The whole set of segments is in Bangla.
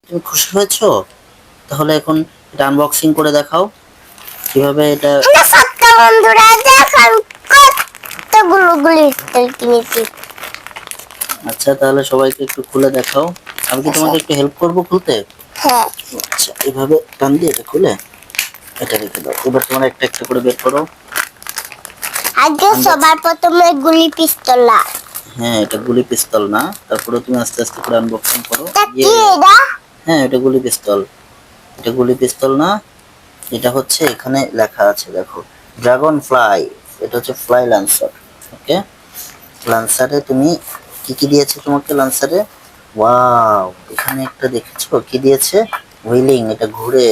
তুমি খুশি হয়েছো? তাহলে এখন এটা আনবক্সিং করে দেখাও কিভাবে এটা। হ্যালো ছোট্ট বন্ধুরা, দেখুন কতগুলো গ্লিটার কিনেছি। আচ্ছা, তাহলে সবাইকে একটু খুলে দেখাও। আমি কি তোমাকে একটু হেল্প করবো খুলতে? হ্যাঁ, আচ্ছা, এইভাবে টান দিয়ে এটা খুলে এটা রেখে দাও। এবার তোমরা একটা একটা করে বের করো। আগে সবার প্রথমে গুলি পিস্তল। হ্যাঁ, এটা গুলি পিস্তল না, তারপরে তুমি আস্তে আস্তে করে আনবক্সিং করো। কি এটা? হ্যাঁ, এটা গুলি পিস্তল। এটা গুলি পিস্তল না, এটা হচ্ছে এখানে লেখা আছে দেখো, ড্রাগন ফ্লাই। এটা হচ্ছে ফ্লাই লান্সার। ওকে, লান্সারে তুমি কি কি দিয়েছে তোমাকে লান্সারে? ওয়াও, এখানে একটা দেখেছো কি দিয়েছে? হুইলিং, এটা ঘুরে।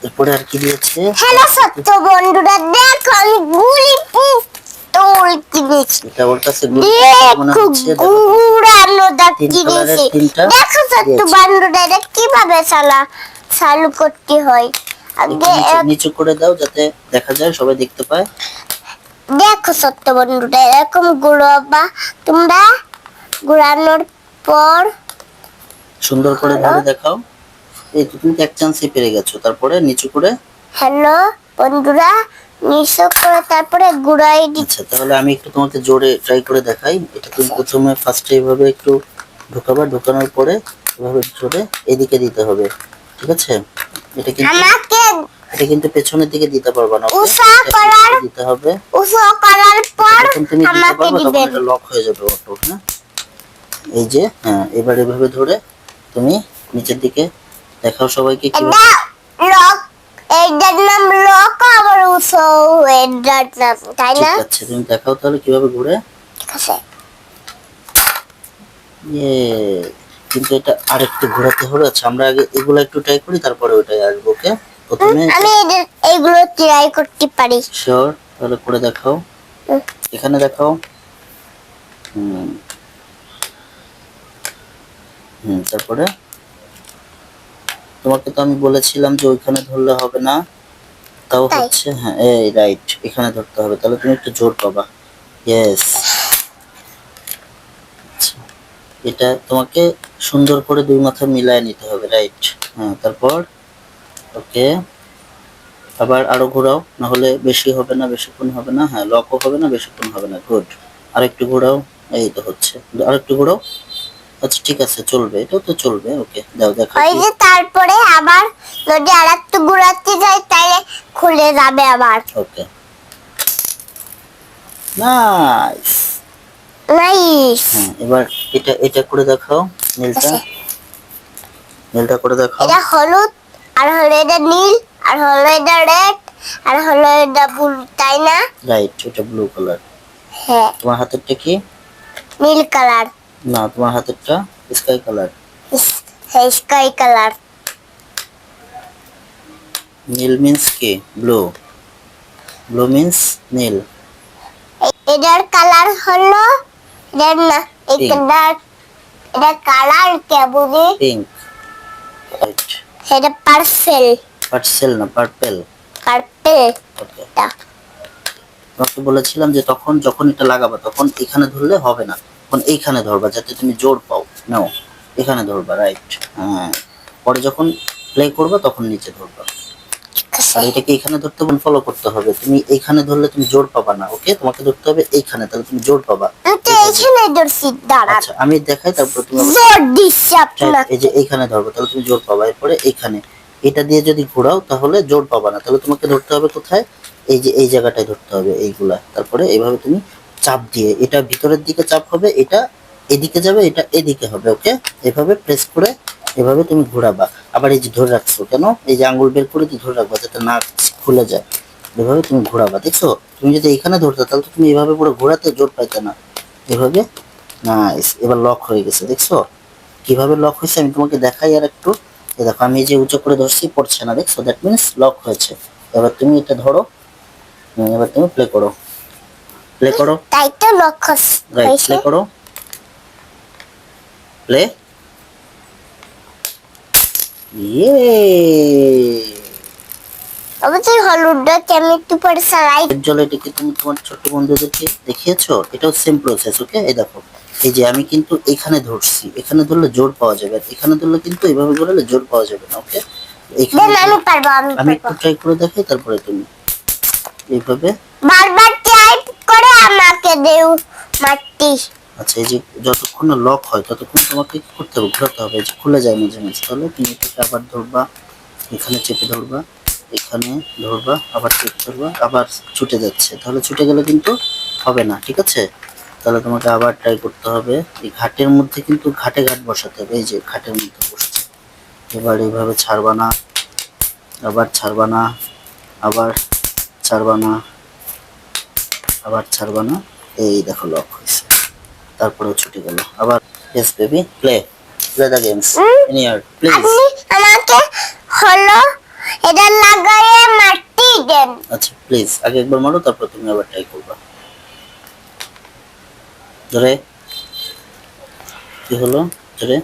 এরপরে আর কি দিয়েছে? হ্যালো ছোট্ট বন্ধুরা, দেখুন গুলি পিস্তল কিনেছি। এটা ওর কাছে গুলি মনে দেখো হচ্ছে। ঘুরানো দা তিন কালারের কিনেছি। তিনটা দেখো ছোট্ট বন্ধুরা, এটা কিভাবে চালু করতে হয়। একটু আগে নিচু করে দাও যাতে দেখা যায়, সবাই দেখতে পায়। দেখো ছোট্ট বন্ধুরা, এরকম ঘুরাবা তোমরা। ঘুরানোর পর সুন্দর করে ধরে দেখাও। এই তো, তুমি তো এক চান্সে পেরে গেছো। তারপরে নিচু করে। হ্যালো বন্ধুরা, নিচু করে তারপরে ঘুরাই আচ্ছা, তাহলে আমি একটু তোমাকে জোরে ট্রাই করে দেখাই। এটা তুমি প্রথমে ফার্স্টে এইভাবে একটু ঢোকাবা, ঢোকানোর পরে এভাবে জোরে এদিকে দিতে হবে। ঠিক আছে? এটা কিন্তু আমাকে এটা কিন্তু পেছনের দিকে দিতে পারবা না। উষা করার দিতে হবে। উষা করার পর যখন তুমি দিতে আমাকে পারবে তখন দিবেন। এটা লক হয়ে যাবে অটো। হ্যাঁ, এই যে, হ্যাঁ, এবার এভাবে ধরে তুমি নিচের দিকে দেখাও সবাইকে কি। এটা লক, এটার নাম লক, আবার উষা এটার নাম, তাই না? ঠিক আছে, তুমি দেখাও তাহলে কিভাবে ঘুরে। ঠিক আছে। ইয়ে, কিন্তু এটা আরেকটু ঘোরাতে হবে। আচ্ছা, আমরা আগে এগুলো একটু ট্রাই করি, তারপরে ওইটাই আসবো। ওকে, প্রথমে আমি এইগুলো ট্রাই করতে পারি। শিওর? তাহলে করে দেখাও। এখানে দেখাও। হুম হুম, তারপরে তোমাকে তো আমি বলেছিলাম যে ওইখানে ধরলে হবে না, তাও তাই হচ্ছে। হ্যাঁ, এই রাইট, এখানে ধরতে হবে, তাহলে তুমি একটু জোর পাবা। ইয়েস। আচ্ছা, এটা তোমাকে সুন্দর করে দুই মাথা মিলায় নিতে হবে। রাইট, হ্যাঁ, তারপর ওকে, আবার আরো ঘোরাও, না হলে বেশি হবে না, বেশিক্ষণ হবে না। হ্যাঁ, লকও হবে না, বেশিক্ষণ হবে না। গুড। আরেকটু ঘোরাও। এই তো হচ্ছে, আরেকটু ঘোরাও। আচ্ছা, ঠিক আছে, চলবে, এটাও তো চলবে। ওকে, দাও দেখা। ওই যে তারপরে আবার যদি আরেকটু ঘুরাতে যাই তাহলে খুলে যাবে আবার। ওকে, নাইস। নাইস। হ্যাঁ, এবার এটা এটা করে দেখাও। নীলটা, নীলটা করে দেখাও। এটা হলুদ, আর হলো এটা নীল, আর হলো এটা রেড, আর হলো এটা ব্লু, তাই না? রাইট, এটা ব্লু কালার। হ্যাঁ, তোমার হাতেরটা কি? নীল কালার। না, তোমার হাতেরটা স্কাই কালার। হ্যাঁ, স্কাই কালার। নীল মিন্স কি? ব্লু। ব্লু মিন্স নীল। এটার কালার হলো, এটার না, এটা কালার কে বুঝি? পিঙ্ক। রাইট। এটা পার্পেল। পার্সেল না, পার্পেল। পার্পেল। ওকে, তোমাকে বলেছিলাম যে তখন যখন এটা লাগাবা তখন এখানে ধরলে হবে না, তখন এইখানে ধরবা যাতে তুমি জোর পাও। নাও, এখানে ধরবা। রাইট, হ্যাঁ, পরে যখন প্লে করবা তখন নিচে ধরবা। আর এটাকে এখানে ধরতে হবে, ফলো করতে হবে। তুমি এইখানে ধরলে তুমি জোর পাবা না। ওকে, তোমাকে ধরতে হবে এইখানে, তাহলে তুমি জোর পাবা। এইখানে ধরছি, দাঁড়ান। আচ্ছা, আমি দেখাই, তারপর তুমি জোর দিচ্ছি আপনাকে। এই যে এইখানে ধরবে, তাহলে তুমি জোর পাবা। এরপরে এইখানে এটা দিয়ে যদি ঘোরাও তাহলে জোর পাবা না, তাহলে তোমাকে ধরতে হবে কোথায়? এই যে এই জায়গাটায় ধরতে হবে, এইগুলা। তারপরে এইভাবে তুমি চাপ দিয়ে, এটা ভিতরের দিকে চাপ হবে, এটা এদিকে যাবে, এটা এদিকে হবে। ওকে, এভাবে প্রেস করে এভাবে তুমি ঘোরাবা। আবার এই যে ধরে রাখছো কেন? এই যে আঙ্গুল বের করে দিয়ে ধরে রাখবা যাতে না খুলে যায়। এভাবে তুমি ঘোরাবা। দেখছো, তুমি যদি এখানে ধরতে তাহলে তো তুমি এভাবে পুরো ঘোরাতে জোর পাইতে না। এভাবে। নাইস, এবার লক হয়ে গেছে। দেখছো কিভাবে লক হয়েছে? আমি তোমাকে দেখাই আর একটু। এই দেখো, আমি যে উঁচু করে ধরছি পড়ছে না। দেখছো, দ্যাট মিন্স লক হয়েছে। এবার তুমি এটা ধরো। এবার তুমি প্লে করো, প্লে করো। তাই তো লক্ষ্য রাইট, হয়েছে। প্লে করো, প্লে। ইয়ে, অবশ্যই হলুদটাকে আমি একটু পরে সালাই। এর জলে এটাকে তুমি তোমার ছোট্ট বন্ধুদেরকে দেখিয়েছো, এটাও সেম প্রসেস। ওকে, এই দেখো, এই যে আমি কিন্তু এখানে ধরছি, এখানে ধরলে জোর পাওয়া যাবে, আর এখানে ধরলে কিন্তু এইভাবে করলে জোর পাওয়া যাবে না। ওকে, এখানে দেন আমি পারবো, আমি পারবো। একটু ট্রাই করে দেখাই, তারপরে তুমি এইভাবে। বারবার ট্রাই করে আমাকে দেও মাটি। আচ্ছা, এই যে যতক্ষণ না লক হয় ততক্ষণ তোমাকে কি করতে হবে, ঘোরাতে হবে। এই যে খুলে যায় মাঝে মাঝে, তাহলে তুমি এটাকে আবার ধরবা, এখানে চেপে ধরবা, এখানে ধরবা, আবার চেপে ধরবা, আবার ছুটে যাচ্ছে, তাহলে ছুটে গেলে কিন্তু হবে না। ঠিক আছে, তাহলে তোমাকে আবার ট্রাই করতে হবে। এই ঘাটের মধ্যে কিন্তু ঘাটে ঘাট বসাতে হবে। এই যে ঘাটের মধ্যে বসছে, এবার এইভাবে ছাড়বা না, আবার ছাড়বা না, আবার ছাড়বা না, আবার ছাড়বা না। এই দেখো লক হয়েছে, তারপরেও ছুটে গেল আবার। Yes baby, play play the games in year please. আপনি আমাকে হলো এটা লাগায়ে মাটি দেন। আচ্ছা প্লিজ, আগে একবার মারো, তারপর তুমি আবার ট্রাই করবা। ধরে, কি হলো, ধরে